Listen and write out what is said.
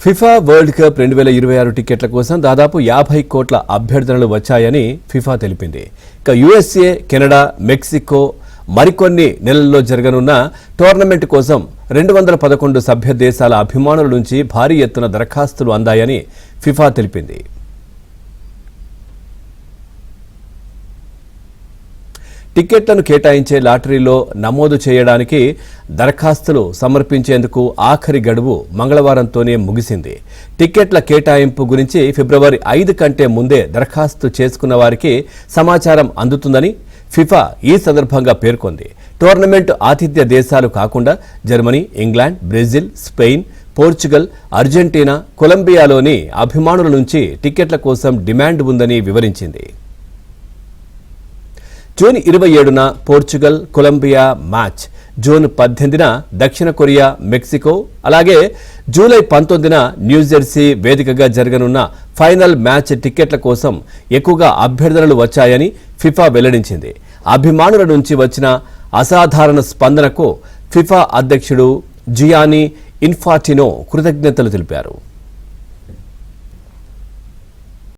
FIFA world cup 2026 టికెట్ల కోసం దాదాపు 50 కోట్ల అభ్యర్థనలు వచ్చాయని ఫిఫా తెలిపింది. ఇక యుఎస్ఏ, కెనడా, మెక్సికో మరికొన్ని నెలల్లో జరగనున్న టోర్నమెంట్ కోసం 211 సభ్య దేశాల అభిమానుల నుంచి భారీ ఎత్తున దరఖాస్తులు అందాయని ఫిఫా తెలిపింది. టికెట్లను కేటాయించే లాటరీలో నమోదు చేయడానికి దరఖాస్తులు సమర్పించేందుకు ఆఖరి గడువు మంగళవారంతోనే ముగిసింది. టికెట్ల కేటాయింపు గురించి ఫిబ్రవరి 5 కంటే ముందే దరఖాస్తు చేసుకున్న వారికి సమాచారం అందుతుందని ఫిఫా ఈ సందర్భంగా పేర్కొంది. టోర్నమెంట్ ఆతిథ్య దేశాలు కాకుండా Germany, England, Brazil, Spain, Portugal, Argentina, కొలంబియాలోని అభిమానుల నుంచి టికెట్ల కోసం డిమాండ్ ఉందని వివరించింది. జూన్ 27న పోర్చుగల్, కొలంబియా మ్యాచ్, జూన్ 18న దక్షిణ కొరియా, మెక్సికో, అలాగే జూలై 19న న్యూజెర్సీ వేదికగా జరగనున్న ఫైనల్ మ్యాచ్ టికెట్ల కోసం ఎక్కువగా అభ్యర్థనలు వచ్చాయని ఫిఫా వెల్లడించింది. అభిమానుల నుంచి వచ్చిన అసాధారణ స్పందనకు ఫిఫా అధ్యక్షుడు జియానీ ఇన్ఫాంటినో కృతజ్ఞతలు తెలిపారు.